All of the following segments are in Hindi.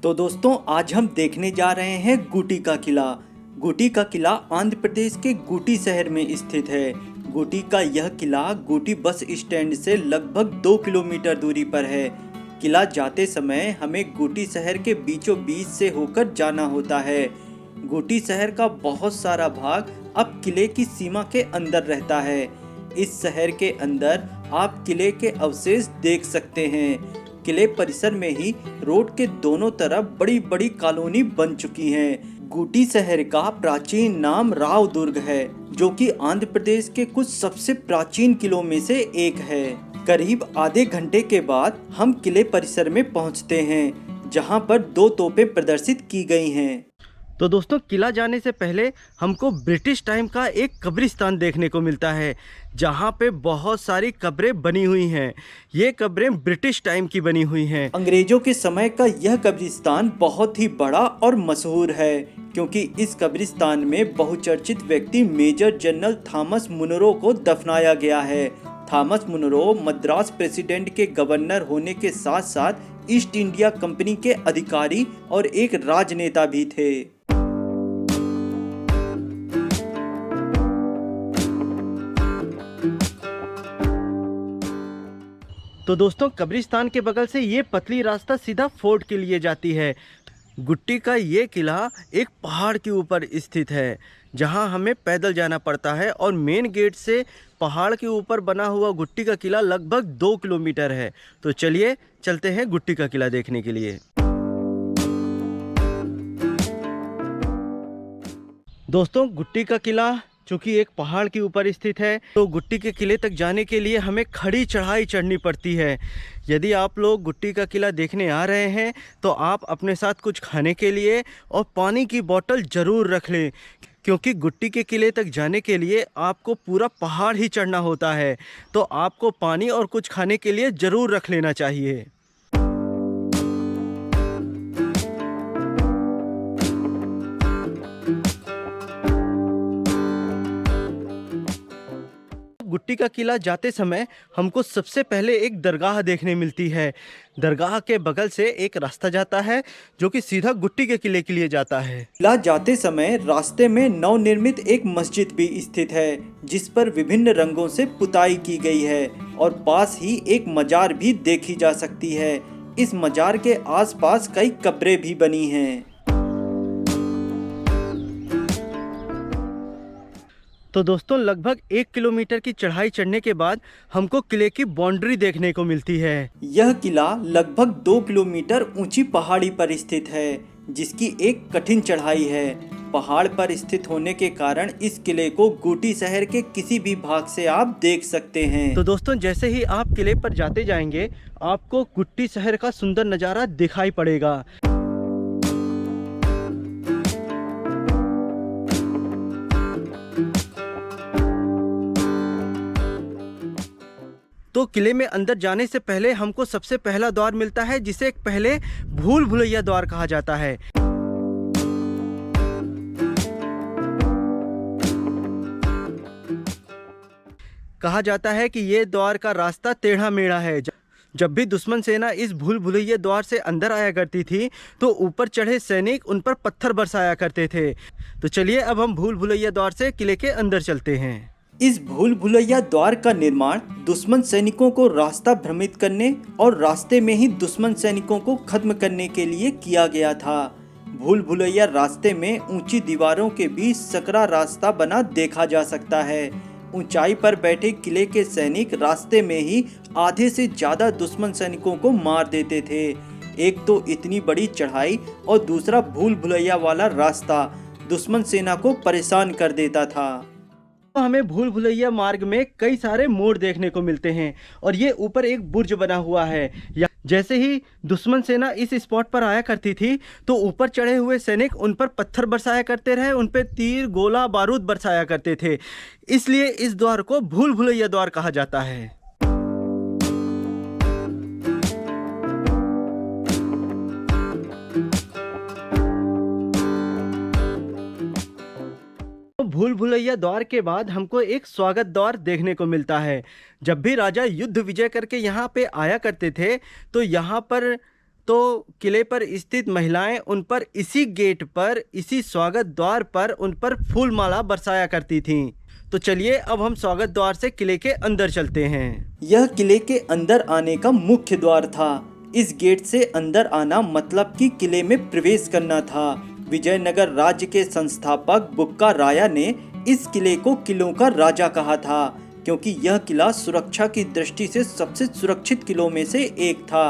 तो दोस्तों आज हम देखने जा रहे हैं गुटी का किला। गुटी का किला आंध्र प्रदेश के गुटी शहर में स्थित है। गुटी का यह किला गुटी बस स्टैंड से लगभग 2 किलोमीटर दूरी पर है। किला जाते समय हमें गुटी शहर के बीचों बीच से होकर जाना होता है। गुटी शहर का बहुत सारा भाग अब किले की सीमा के अंदर रहता है। इस शहर के अंदर आप किले के अवशेष देख सकते हैं। किले परिसर में ही रोड के दोनों तरफ बड़ी बड़ी कॉलोनी बन चुकी हैं। गुटी शहर का प्राचीन नाम राव दुर्ग है, जो कि आंध्र प्रदेश के कुछ सबसे प्राचीन किलों में से एक है। करीब आधे घंटे के बाद हम किले परिसर में पहुंचते हैं, जहां पर 2 तोपें प्रदर्शित की गई हैं। तो दोस्तों किला जाने से पहले हमको ब्रिटिश टाइम का एक कब्रिस्तान देखने को मिलता है, जहाँ पे बहुत सारी कब्रें बनी हुई हैं। ये कब्रें ब्रिटिश टाइम की बनी हुई हैं। अंग्रेजों के समय का यह कब्रिस्तान बहुत ही बड़ा और मशहूर है, क्योंकि इस कब्रिस्तान में बहुचर्चित व्यक्ति मेजर जनरल थॉमस मुनरो को दफनाया गया है। थॉमस मुनरो मद्रास प्रेसिडेंट के गवर्नर होने के साथ साथ ईस्ट इंडिया कंपनी के अधिकारी और एक राजनेता भी थे। तो दोस्तों कब्रिस्तान के बगल से ये पतली रास्ता सीधा फोर्ट के लिए जाती है। गुट्टी का ये किला एक पहाड़ के ऊपर स्थित है, जहां हमें पैदल जाना पड़ता है और मेन गेट से पहाड़ के ऊपर बना हुआ गुट्टी का किला लगभग 2 किलोमीटर है। तो चलिए चलते हैं गुट्टी का किला देखने के लिए। दोस्तों गुट्टी का किला चूँकि एक पहाड़ के ऊपर स्थित है, तो गुट्टी के किले तक जाने के लिए हमें खड़ी चढ़ाई चढ़नी पड़ती है। यदि आप लोग गुट्टी का किला देखने आ रहे हैं तो आप अपने साथ कुछ खाने के लिए और पानी की बोतल ज़रूर रख लें, क्योंकि गुट्टी के किले तक जाने के लिए आपको पूरा पहाड़ ही चढ़ना होता है। तो आपको पानी और कुछ खाने के लिए ज़रूर रख लेना चाहिए। गुट्टी का किला जाते समय हमको सबसे पहले एक दरगाह देखने मिलती है। दरगाह के बगल से एक रास्ता जाता है, जो कि सीधा गुट्टी के किले के लिए जाता है। किला जाते समय रास्ते में नवनिर्मित एक मस्जिद भी स्थित है, जिस पर विभिन्न रंगों से पुताई की गई है और पास ही एक मजार भी देखी जा सकती है। इस मजार के आसपास कई कब्रें भी बनी हैं। तो दोस्तों लगभग 1 किलोमीटर की चढ़ाई चढ़ने के बाद हमको किले की बाउंड्री देखने को मिलती है। यह किला लगभग 2 किलोमीटर ऊंची पहाड़ी पर स्थित है, जिसकी एक कठिन चढ़ाई है। पहाड़ पर स्थित होने के कारण इस किले को गुटी शहर के किसी भी भाग से आप देख सकते हैं। तो दोस्तों जैसे ही आप किले पर जाते जाएंगे, आपको गुट्टी शहर का सुंदर नज़ारा दिखाई पड़ेगा। तो किले में अंदर जाने से पहले हमको सबसे पहला द्वार मिलता है, जिसे पहले भूल भुलैया द्वार कहा जाता है। कहा जाता है कि ये द्वार का रास्ता टेढ़ा मेढ़ा है। जब भी दुश्मन सेना इस भूल भुलैया द्वार से अंदर आया करती थी, तो ऊपर चढ़े सैनिक उन पर पत्थर बरसाया करते थे। तो चलिए अब हम भूल भुलैया द्वार से किले के अंदर चलते हैं। इस भूल भुलैया द्वार का निर्माण दुश्मन सैनिकों को रास्ता भ्रमित करने और रास्ते में ही दुश्मन सैनिकों को खत्म करने के लिए किया गया था। भूल भुलैया रास्ते में ऊंची दीवारों के बीच सकरा रास्ता बना देखा जा सकता है। ऊंचाई पर बैठे किले के सैनिक रास्ते में ही आधे से ज्यादा दुश्मन सैनिकों को मार देते थे। एक तो इतनी बड़ी चढ़ाई और दूसरा भूल भुलैया वाला रास्ता दुश्मन सेना को परेशान कर देता था। तो हमें भूल भुलैया मार्ग में कई सारे मोड़ देखने को मिलते हैं, और ये ऊपर एक बुर्ज बना हुआ है। जैसे ही दुश्मन सेना इस स्पॉट पर आया करती थी, तो ऊपर चढ़े हुए सैनिक उन पर पत्थर बरसाया करते रहे, उन पर तीर गोला बारूद बरसाया करते थे। इसलिए इस द्वार को भूल भुलैया द्वार कहा जाता है। भूल भुलैया द्वार के बाद हमको एक स्वागत द्वार देखने को मिलता है। जब भी राजा युद्ध विजय करके यहाँ पे आया करते थे, तो यहाँ पर तो किले पर स्थित महिलाएं उन पर इसी गेट पर, इसी स्वागत द्वार पर उन पर फूल माला बरसाया करती थीं। तो चलिए अब हम स्वागत द्वार से किले के अंदर चलते हैं। यह किले के अंदर आने का मुख्य द्वार था। इस गेट से अंदर आना मतलब कि किले में प्रवेश करना था। विजयनगर राज्य के संस्थापक बुक्का राया ने इस किले को किलों का राजा कहा था, क्योंकि यह किला सुरक्षा की दृष्टि से सबसे सुरक्षित किलों में से एक था।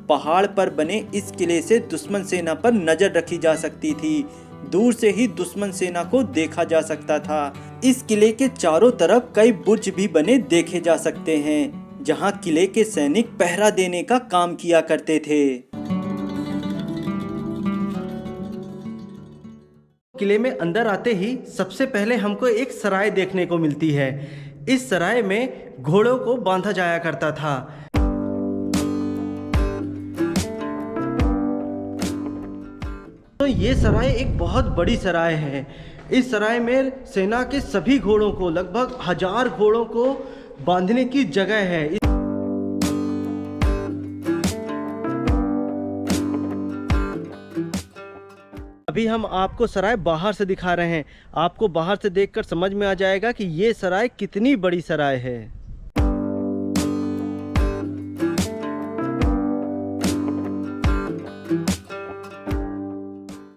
पहाड़ पर बने इस किले से दुश्मन सेना पर नजर रखी जा सकती थी। दूर से ही दुश्मन सेना को देखा जा सकता था। इस किले के चारों तरफ कई बुर्ज भी बने देखे जा सकते हैं, जहां किले के सैनिक पहरा देने का काम किया करते थे। किले में अंदर आते ही सबसे पहले हमको एक सराय देखने को मिलती है। इस सराय में घोड़ों को बांधा जाया करता था। तो ये सराय एक बहुत बड़ी सराय है। इस सराय में सेना के सभी घोड़ों को, लगभग 1000 घोड़ों को बांधने की जगह है। अभी हम आपको सराय बाहर से दिखा रहे हैं। आपको बाहर से देखकर समझ में आ जाएगा कि ये सराय कितनी बड़ी सराय है।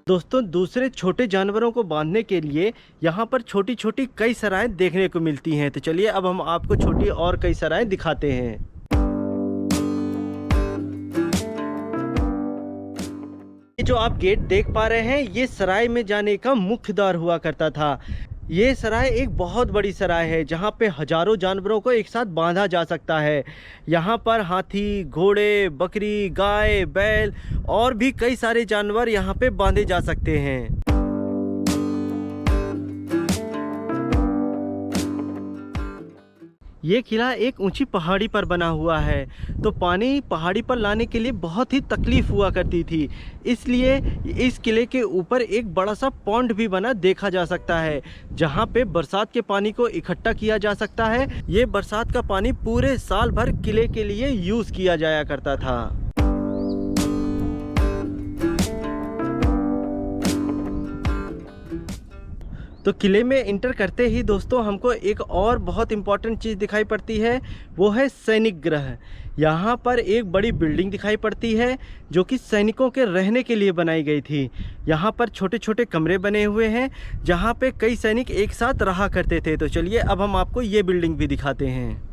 दोस्तों, दूसरे छोटे जानवरों को बांधने के लिए यहाँ पर छोटी छोटी कई सराय देखने को मिलती हैं। तो चलिए अब हम आपको छोटी और कई सराय दिखाते हैं। ये जो आप गेट देख पा रहे हैं, ये सराय में जाने का मुख्य द्वार हुआ करता था। ये सराय एक बहुत बड़ी सराय है, जहाँ पे हजारों जानवरों को एक साथ बांधा जा सकता है। यहाँ पर हाथी, घोड़े, बकरी, गाय, बैल और भी कई सारे जानवर यहाँ पे बांधे जा सकते हैं। ये किला एक ऊंची पहाड़ी पर बना हुआ है, तो पानी पहाड़ी पर लाने के लिए बहुत ही तकलीफ हुआ करती थी। इसलिए इस किले के ऊपर एक बड़ा सा पॉन्ड भी बना देखा जा सकता है, जहाँ पे बरसात के पानी को इकट्ठा किया जा सकता है। ये बरसात का पानी पूरे साल भर किले के लिए यूज़ किया जाया करता था। तो किले में इंटर करते ही दोस्तों हमको एक और बहुत इम्पॉर्टेंट चीज़ दिखाई पड़ती है, वो है सैनिक गृह। यहाँ पर एक बड़ी बिल्डिंग दिखाई पड़ती है, जो कि सैनिकों के रहने के लिए बनाई गई थी। यहाँ पर छोटे छोटे कमरे बने हुए हैं, जहाँ पे कई सैनिक एक साथ रहा करते थे। तो चलिए अब हम आपको ये बिल्डिंग भी दिखाते हैं।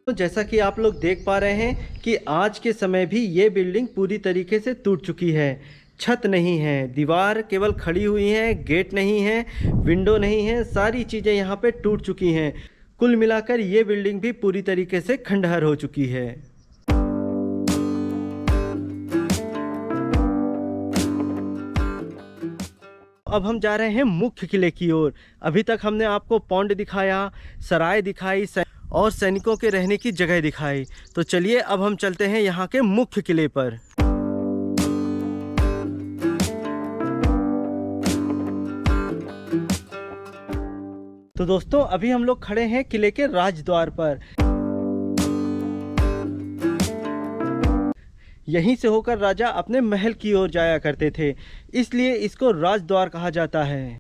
तो जैसा कि आप लोग देख पा रहे हैं कि आज के समय भी ये बिल्डिंग पूरी तरीके से टूट चुकी है। छत नहीं है, दीवार केवल खड़ी हुई है, गेट नहीं है, विंडो नहीं है, सारी चीज़ें यहाँ पे टूट चुकी हैं। कुल मिलाकर ये बिल्डिंग भी पूरी तरीके से खंडहर हो चुकी है। अब हम जा रहे हैं मुख्य किले की ओर। अभी तक हमने आपको पॉन्ड दिखाया, सराय दिखाई और सैनिकों के रहने की जगह दिखाई। तो चलिए अब हम चलते हैं यहाँ के मुख्य किले पर। तो दोस्तों, अभी हम लोग खड़े हैं किले के राजद्वार पर। यहीं से होकर राजा अपने महल की ओर जाया करते थे, इसलिए इसको राजद्वार कहा जाता है।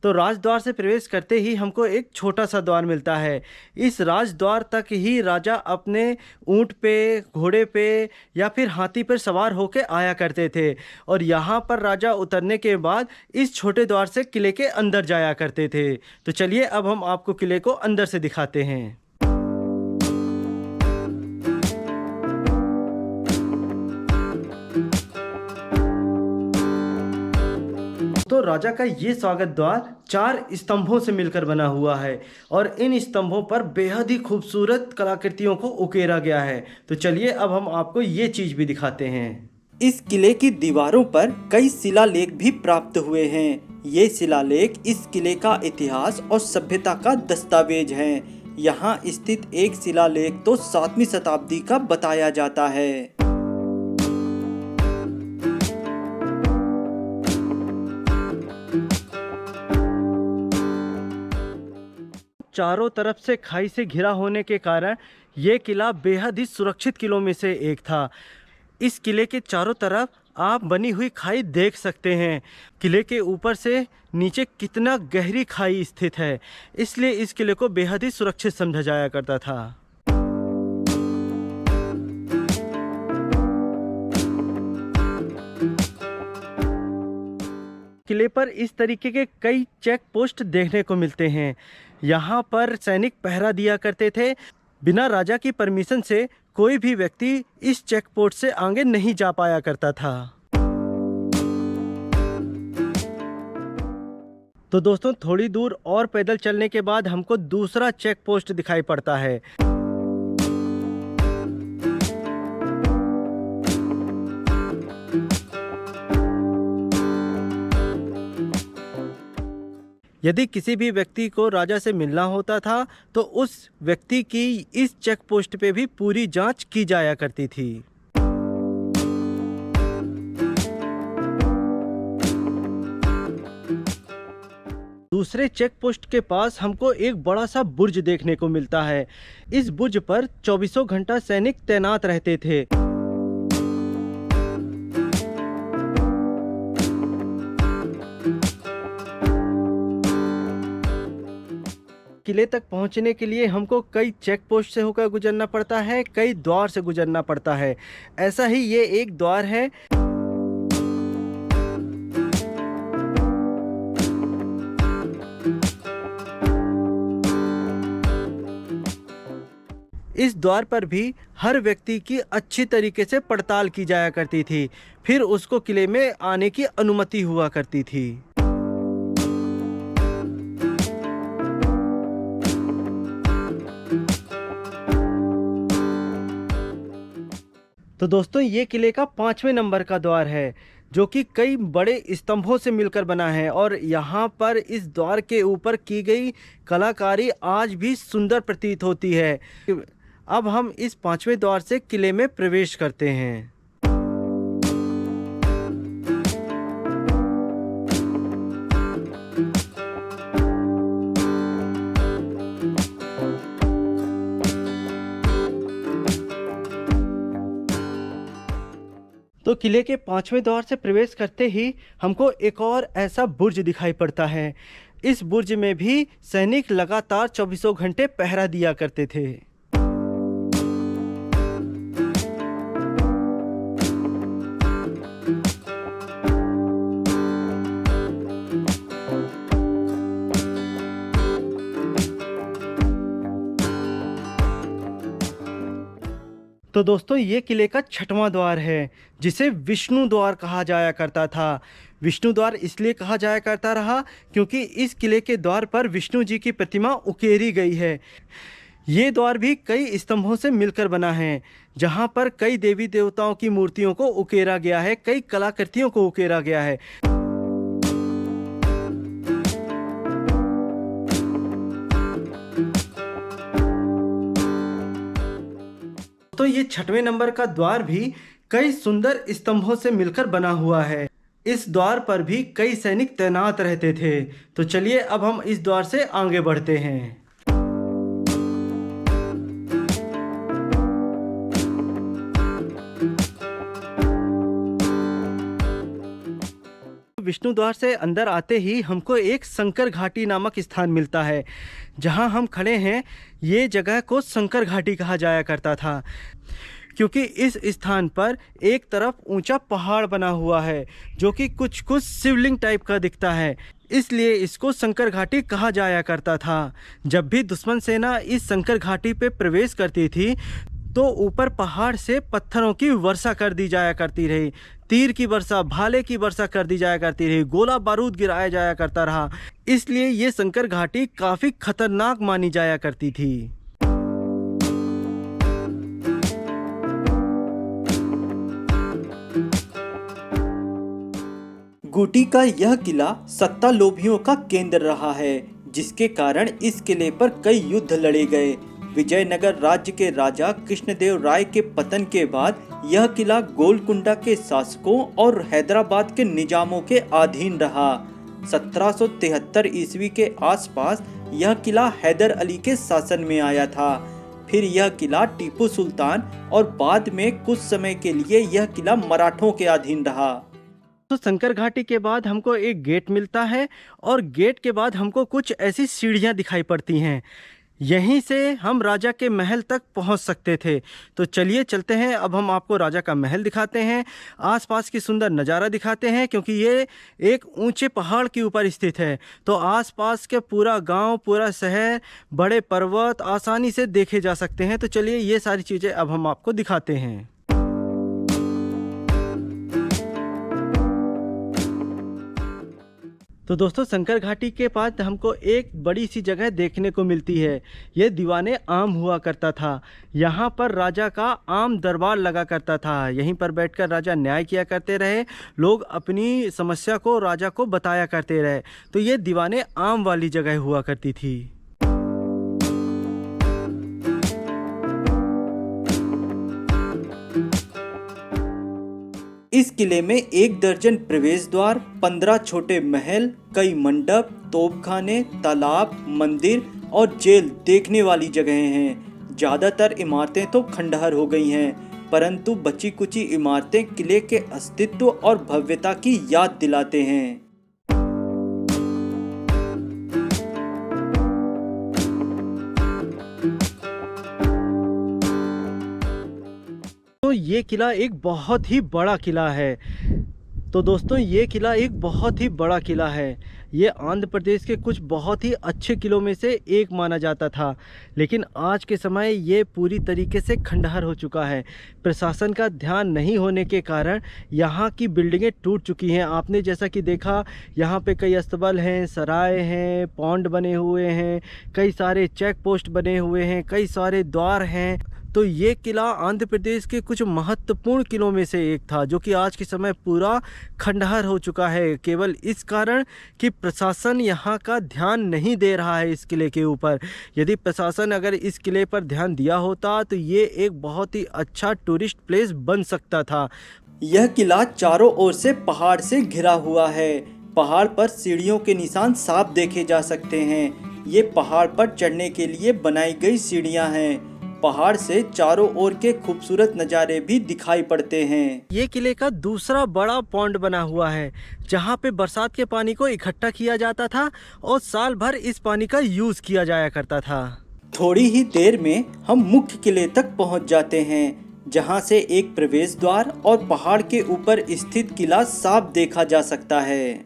तो राजद्वार से प्रवेश करते ही हमको एक छोटा सा द्वार मिलता है। इस राजद्वार तक ही राजा अपने ऊंट पे, घोड़े पे या फिर हाथी पर सवार होके आया करते थे, और यहाँ पर राजा उतरने के बाद इस छोटे द्वार से किले के अंदर जाया करते थे। तो चलिए अब हम आपको किले को अंदर से दिखाते हैं। तो राजा का ये स्वागत द्वार 4 स्तंभों से मिलकर बना हुआ है, और इन स्तंभों पर बेहद ही खूबसूरत कलाकृतियों को उकेरा गया है। तो चलिए अब हम आपको ये चीज भी दिखाते हैं। इस किले की दीवारों पर कई शिलालेख भी प्राप्त हुए हैं। ये शिलालेख इस किले का इतिहास और सभ्यता का दस्तावेज हैं। यहाँ स्थित एक शिलालेख तो 7वीं शताब्दी का बताया जाता है। चारों तरफ से खाई से घिरा होने के कारण ये किला बेहद ही सुरक्षित किलों में से एक था। इस किले के चारों तरफ आप बनी हुई खाई देख सकते हैं। किले के ऊपर से नीचे कितना गहरी खाई स्थित है, इसलिए इस किले को बेहद ही सुरक्षित समझा जाया करता था। किले पर इस तरीके के कई चेक पोस्ट देखने को मिलते हैं। यहाँ पर सैनिक पहरा दिया करते थे। बिना राजा की परमिशन से कोई भी व्यक्ति इस चेक पोस्ट से आगे नहीं जा पाया करता था। तो दोस्तों, थोड़ी दूर और पैदल चलने के बाद हमको दूसरा चेक पोस्ट दिखाई पड़ता है। यदि किसी भी व्यक्ति को राजा से मिलना होता था तो उस व्यक्ति की इस चेक पोस्ट पे भी पूरी जांच की जाया करती थी। दूसरे चेक पोस्ट के पास हमको एक बड़ा सा बुर्ज देखने को मिलता है। इस बुर्ज पर 24 घंटा सैनिक तैनात रहते थे। किले तक पहुंचने के लिए हमको कई चेक पोस्ट से होकर गुजरना पड़ता है, कई द्वार से गुजरना पड़ता है। ऐसा ही ये एक द्वार है। इस द्वार पर भी हर व्यक्ति की अच्छी तरीके से पड़ताल की जाया करती थी, फिर उसको किले में आने की अनुमति हुआ करती थी। तो दोस्तों, ये किले का 5वें नंबर का द्वार है, जो कि कई बड़े स्तंभों से मिलकर बना है और यहाँ पर इस द्वार के ऊपर की गई कलाकारी आज भी सुंदर प्रतीत होती है। अब हम इस 5वें द्वार से किले में प्रवेश करते हैं। तो किले के 5वें द्वार से प्रवेश करते ही हमको एक और ऐसा बुर्ज दिखाई पड़ता है। इस बुर्ज में भी सैनिक लगातार 24 घंटे पहरा दिया करते थे। तो दोस्तों, ये किले का 6वां द्वार है, जिसे विष्णु द्वार कहा जाया करता था। विष्णु द्वार इसलिए कहा जाया करता रहा क्योंकि इस किले के द्वार पर विष्णु जी की प्रतिमा उकेरी गई है। ये द्वार भी कई स्तंभों से मिलकर बना है, जहाँ पर कई देवी देवताओं की मूर्तियों को उकेरा गया है, कई कलाकृतियों को उकेरा गया है। तो ये 6वें नंबर का द्वार भी कई सुंदर स्तंभों से मिलकर बना हुआ है। इस द्वार पर भी कई सैनिक तैनात रहते थे। तो चलिए अब हम इस द्वार से आगे बढ़ते हैं। विष्णु द्वार से अंदर आते ही हमको एक शंकर घाटी नामक स्थान मिलता है। जहां हम खड़े हैं, ये जगह को शंकर घाटी कहा जाया करता था, क्योंकि इस स्थान पर एक तरफ ऊंचा पहाड़ बना हुआ है जो कि कुछ कुछ शिवलिंग टाइप का दिखता है, इसलिए इसको शंकर घाटी कहा जाया करता था। जब भी दुश्मन सेना इस शंकर घाटी पे प्रवेश करती थी तो ऊपर पहाड़ से पत्थरों की वर्षा कर दी जाया करती रही, तीर की वर्षा, भाले की वर्षा कर दी जाया करती रही, गोला बारूद गिराया जाया करता रहा। इसलिए ये शंकर घाटी काफी खतरनाक मानी जाया करती थी। गुटी का यह किला सत्ता लोभियों का केंद्र रहा है, जिसके कारण इस किले पर कई युद्ध लड़े गए। विजयनगर राज्य के राजा कृष्णदेव राय के पतन के बाद यह किला गोलकुंडा के शासकों और हैदराबाद के निजामों के अधीन रहा। 1773 ईस्वी के आसपास यह किला हैदर अली के शासन में आया था। फिर यह किला टीपू सुल्तान और बाद में कुछ समय के लिए यह किला मराठों के अधीन रहा। तो शंकर घाटी के बाद हमको एक गेट मिलता है और गेट के बाद हमको कुछ ऐसी सीढ़ियाँ दिखाई पड़ती हैं। यहीं से हम राजा के महल तक पहुंच सकते थे। तो चलिए चलते हैं, अब हम आपको राजा का महल दिखाते हैं, आसपास की सुंदर नज़ारा दिखाते हैं, क्योंकि ये एक ऊंचे पहाड़ के ऊपर स्थित है। तो आसपास के पूरा गांव, पूरा शहर, बड़े पर्वत आसानी से देखे जा सकते हैं। तो चलिए ये सारी चीज़ें अब हम आपको दिखाते हैं। तो दोस्तों, शंकर घाटी के पास हमको एक बड़ी सी जगह देखने को मिलती है। ये दीवाने आम हुआ करता था। यहाँ पर राजा का आम दरबार लगा करता था। यहीं पर बैठकर राजा न्याय किया करते रहे, लोग अपनी समस्या को राजा को बताया करते रहे। तो ये दीवाने आम वाली जगह हुआ करती थी। इस किले में 1 दर्जन प्रवेश द्वार, 15 छोटे महल, कई मंडप, तोपखाने, तालाब, मंदिर और जेल देखने वाली जगहें हैं। ज़्यादातर इमारतें तो खंडहर हो गई हैं, परंतु बची कुची इमारतें किले के अस्तित्व और भव्यता की याद दिलाते हैं। तो ये किला एक बहुत ही बड़ा किला है। तो दोस्तों, ये किला एक बहुत ही बड़ा किला है। ये आंध्र प्रदेश के कुछ बहुत ही अच्छे किलों में से एक माना जाता था, लेकिन आज के समय ये पूरी तरीके से खंडहर हो चुका है। प्रशासन का ध्यान नहीं होने के कारण यहाँ की बिल्डिंगें टूट चुकी हैं। आपने जैसा कि देखा, यहाँ पे कई अस्तबल हैं, सराय हैं, पौंड बने हुए हैं, कई सारे चेक पोस्ट बने हुए हैं, कई सारे द्वार हैं। तो ये किला आंध्र प्रदेश के कुछ महत्वपूर्ण किलों में से एक था, जो कि आज के समय पूरा खंडहर हो चुका है, केवल इस कारण कि प्रशासन यहाँ का ध्यान नहीं दे रहा है इस किले के ऊपर। यदि प्रशासन अगर इस किले पर ध्यान दिया होता तो ये एक बहुत ही अच्छा टूरिस्ट प्लेस बन सकता था। यह किला चारों ओर से पहाड़ से घिरा हुआ है। पहाड़ पर सीढ़ियों के निशान साफ देखे जा सकते हैं। ये पहाड़ पर चढ़ने के लिए बनाई गई सीढ़ियाँ हैं। पहाड़ से चारों ओर के खूबसूरत नज़ारे भी दिखाई पड़ते हैं। ये किले का दूसरा बड़ा पॉन्ड बना हुआ है, जहाँ पे बरसात के पानी को इकट्ठा किया जाता था और साल भर इस पानी का यूज़ किया जाया करता था। थोड़ी ही देर में हम मुख्य किले तक पहुँच जाते हैं, जहाँ से एक प्रवेश द्वार और पहाड़ के ऊपर स्थित किला साफ देखा जा सकता है।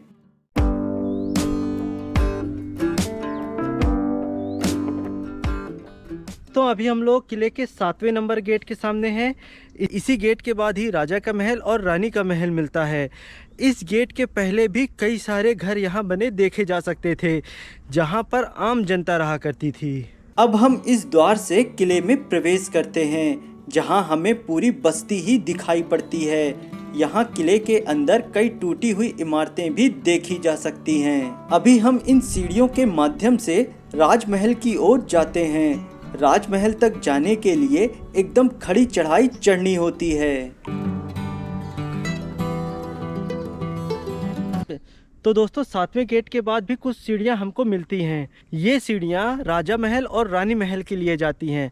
तो अभी हम लोग किले के 7वें नंबर गेट के सामने हैं। इसी गेट के बाद ही राजा का महल और रानी का महल मिलता है। इस गेट के पहले भी कई सारे घर यहाँ बने देखे जा सकते थे, जहाँ पर आम जनता रहा करती थी। अब हम इस द्वार से किले में प्रवेश करते हैं, जहाँ हमें पूरी बस्ती ही दिखाई पड़ती है। यहाँ किले के अंदर कई टूटी हुई इमारतें भी देखी जा सकती हैं। अभी हम इन सीढ़ियों के माध्यम से राजमहल की ओर जाते हैं। राजमहल तक जाने के लिए एकदम खड़ी चढ़ाई चढ़नी होती है। तो दोस्तों, 7वें गेट के बाद भी कुछ सीढ़ियां हमको मिलती हैं। ये सीढ़ियां राजा महल और रानी महल के लिए जाती हैं,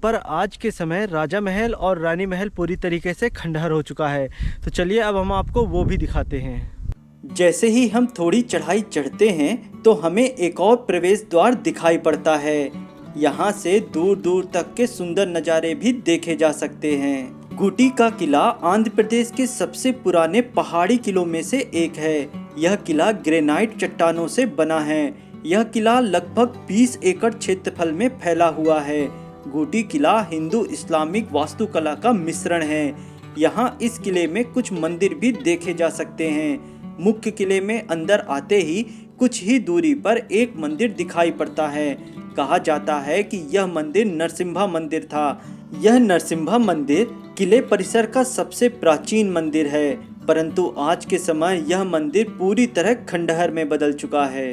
पर आज के समय राजा महल और रानी महल पूरी तरीके से खंडहर हो चुका है। तो चलिए अब हम आपको वो भी दिखाते हैं। जैसे ही हम थोड़ी चढ़ाई चढ़ते हैं तो हमें एक और प्रवेश द्वार दिखाई पड़ता है। यहाँ से दूर दूर तक के सुंदर नज़ारे भी देखे जा सकते हैं। गुटी का किला आंध्र प्रदेश के सबसे पुराने पहाड़ी किलों में से एक है। यह किला ग्रेनाइट चट्टानों से बना है। यह किला लगभग 20 एकड़ क्षेत्रफल में फैला हुआ है। गुटी किला हिंदू इस्लामिक वास्तुकला का मिश्रण है। यहाँ इस किले में कुछ मंदिर भी देखे जा सकते हैं। मुख्य किले में अंदर आते ही कुछ ही दूरी पर एक मंदिर दिखाई पड़ता है। कहा जाता है कि यह मंदिर नरसिम्हा मंदिर था। यह नरसिम्हा मंदिर किले परिसर का सबसे प्राचीन मंदिर है, परंतु आज के समय यह मंदिर पूरी तरह खंडहर में बदल चुका है।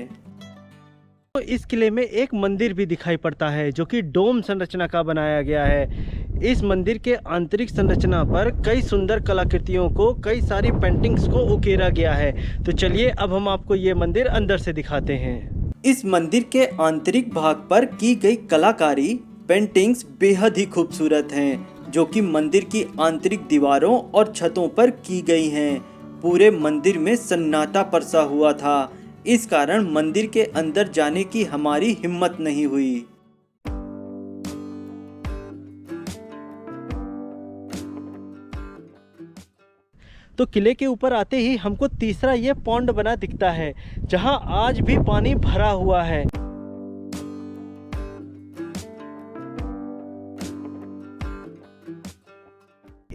तो इस किले में एक मंदिर भी दिखाई पड़ता है जो कि डोम संरचना का बनाया गया है। इस मंदिर के आंतरिक संरचना पर कई सुंदर कलाकृतियों को, कई सारी पेंटिंग्स को उकेरा गया है। तो चलिए अब हम आपको ये मंदिर अंदर से दिखाते हैं। इस मंदिर के आंतरिक भाग पर की गई कलाकारी, पेंटिंग्स बेहद ही खूबसूरत हैं, जो कि मंदिर की आंतरिक दीवारों और छतों पर की गई हैं। पूरे मंदिर में सन्नाटा परसा हुआ था, इस कारण मंदिर के अंदर जाने की हमारी हिम्मत नहीं हुई। तो किले के ऊपर आते ही हमको तीसरा ये पॉन्ड बना दिखता है, जहां आज भी पानी भरा हुआ है।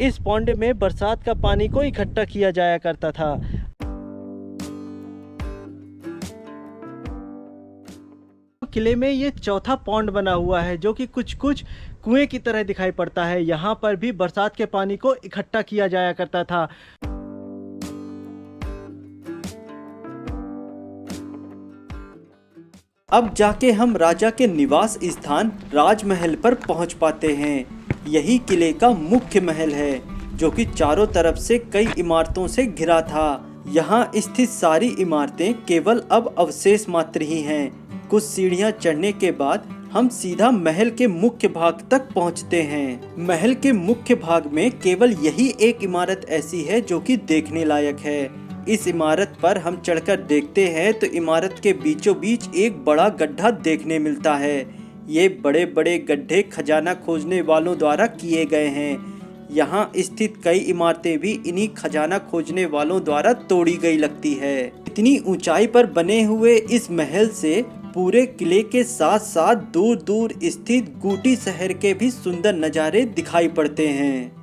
इस पॉन्ड में बरसात का पानी को इकट्ठा किया जाया करता था। किले में ये चौथा पॉन्ड बना हुआ है जो कि कुछ कुएं की तरह दिखाई पड़ता है। यहाँ पर भी बरसात के पानी को इकट्ठा किया जाया करता था। अब जाके हम राजा के निवास स्थान राजमहल पर पहुंच पाते हैं। यही किले का मुख्य महल है, जो कि चारों तरफ से कई इमारतों से घिरा था। यहाँ स्थित सारी इमारतें केवल अब अवशेष मात्र ही हैं। कुछ सीढ़ियाँ चढ़ने के बाद हम सीधा महल के मुख्य भाग तक पहुँचते हैं। महल के मुख्य भाग में केवल यही एक इमारत ऐसी है जो कि देखने लायक है। इस इमारत पर हम चढ़कर देखते हैं तो इमारत के बीचों बीच एक बड़ा गड्ढा देखने मिलता है। ये बड़े बड़े गड्ढे खजाना खोजने वालों द्वारा किए गए हैं। यहाँ स्थित कई इमारतें भी इन्हीं खजाना खोजने वालों द्वारा तोड़ी गई लगती है। इतनी ऊंचाई पर बने हुए इस महल से पूरे किले के साथ साथ दूर दूर स्थित गुटी शहर के भी सुंदर नज़ारे दिखाई पड़ते हैं।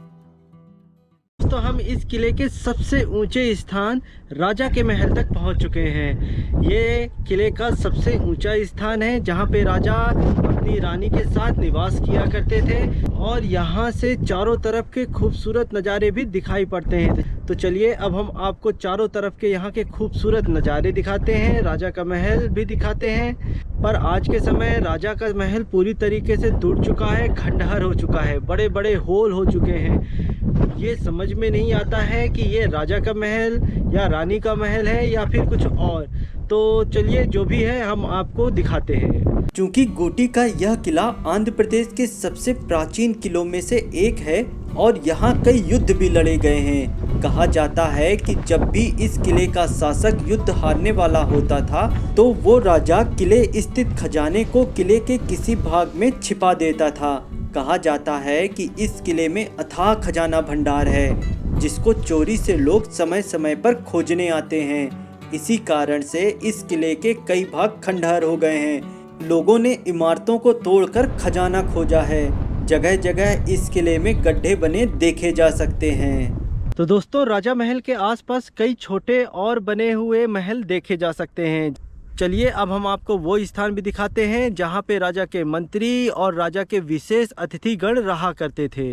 तो हम इस किले के सबसे ऊंचे स्थान राजा के महल तक पहुंच चुके हैं। ये किले का सबसे ऊंचा स्थान है जहां पे राजा अपनी रानी के साथ निवास किया करते थे और यहां से चारों तरफ के खूबसूरत नज़ारे भी दिखाई पड़ते हैं। तो चलिए अब हम आपको चारों तरफ के यहाँ के खूबसूरत नज़ारे दिखाते हैं, राजा का महल भी दिखाते हैं। पर आज के समय राजा का महल पूरी तरीके से टूट चुका है, खंडहर हो चुका है, बड़े बड़े होल हो चुके हैं। ये समझ में नहीं आता है कि ये राजा का महल या रानी का महल है या फिर कुछ और। तो चलिए जो भी है हम आपको दिखाते हैं। चूँकि गुटी का यह किला आंध्र प्रदेश के सबसे प्राचीन किलों में से एक है और यहाँ कई युद्ध भी लड़े गए हैं। कहा जाता है कि जब भी इस किले का शासक युद्ध हारने वाला होता था तो वो राजा किले स्थित खजाने को किले के किसी भाग में छिपा देता था। कहा जाता है कि इस किले में अथाह खजाना भंडार है, जिसको चोरी से लोग समय समय पर खोजने आते हैं। इसी कारण से इस किले के कई भाग खंडहर हो गए हैं। लोगों ने इमारतों को तोड़कर खजाना खोजा है। जगह जगह इस किले में गड्ढे बने देखे जा सकते हैं। तो दोस्तों राजा महल के आसपास कई छोटे और बने हुए महल देखे जा सकते हैं। चलिए अब हम आपको वो स्थान भी दिखाते हैं जहाँ पे राजा के मंत्री और राजा के विशेष अतिथिगण रहा करते थे।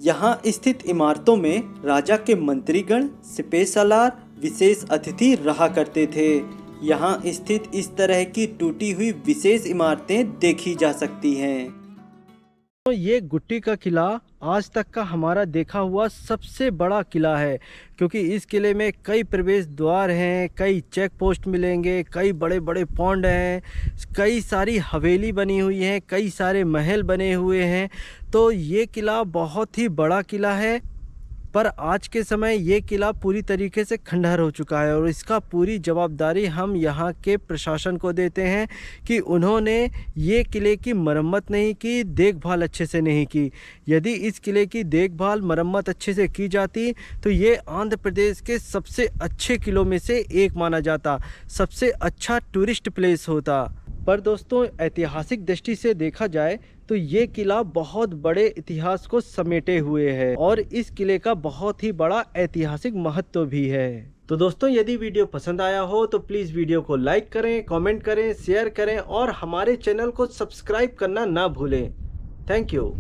यहाँ स्थित इमारतों में राजा के मंत्रीगण, सिपेहसालार, विशेष अतिथि रहा करते थे। यहाँ स्थित इस तरह की टूटी हुई विशेष इमारतें देखी जा सकती हैं। तो ये गुट्टी का किला आज तक का हमारा देखा हुआ सबसे बड़ा किला है, क्योंकि इस किले में कई प्रवेश द्वार हैं, कई चेक पोस्ट मिलेंगे, कई बड़े बड़े पॉन्ड हैं, कई सारी हवेली बनी हुई हैं, कई सारे महल बने हुए हैं। तो ये किला बहुत ही बड़ा किला है, पर आज के समय ये किला पूरी तरीके से खंडहर हो चुका है और इसका पूरी जवाबदारी हम यहाँ के प्रशासन को देते हैं कि उन्होंने ये किले की मरम्मत नहीं की, देखभाल अच्छे से नहीं की। यदि इस किले की देखभाल मरम्मत अच्छे से की जाती तो ये आंध्र प्रदेश के सबसे अच्छे किलों में से एक माना जाता, सबसे अच्छा टूरिस्ट प्लेस होता। पर दोस्तों ऐतिहासिक दृष्टि से देखा जाए तो ये किला बहुत बड़े इतिहास को समेटे हुए है और इस किले का बहुत ही बड़ा ऐतिहासिक महत्व भी है। तो दोस्तों यदि वीडियो पसंद आया हो तो प्लीज़ वीडियो को लाइक करें, कमेंट करें, शेयर करें और हमारे चैनल को सब्सक्राइब करना ना भूलें। Thank you.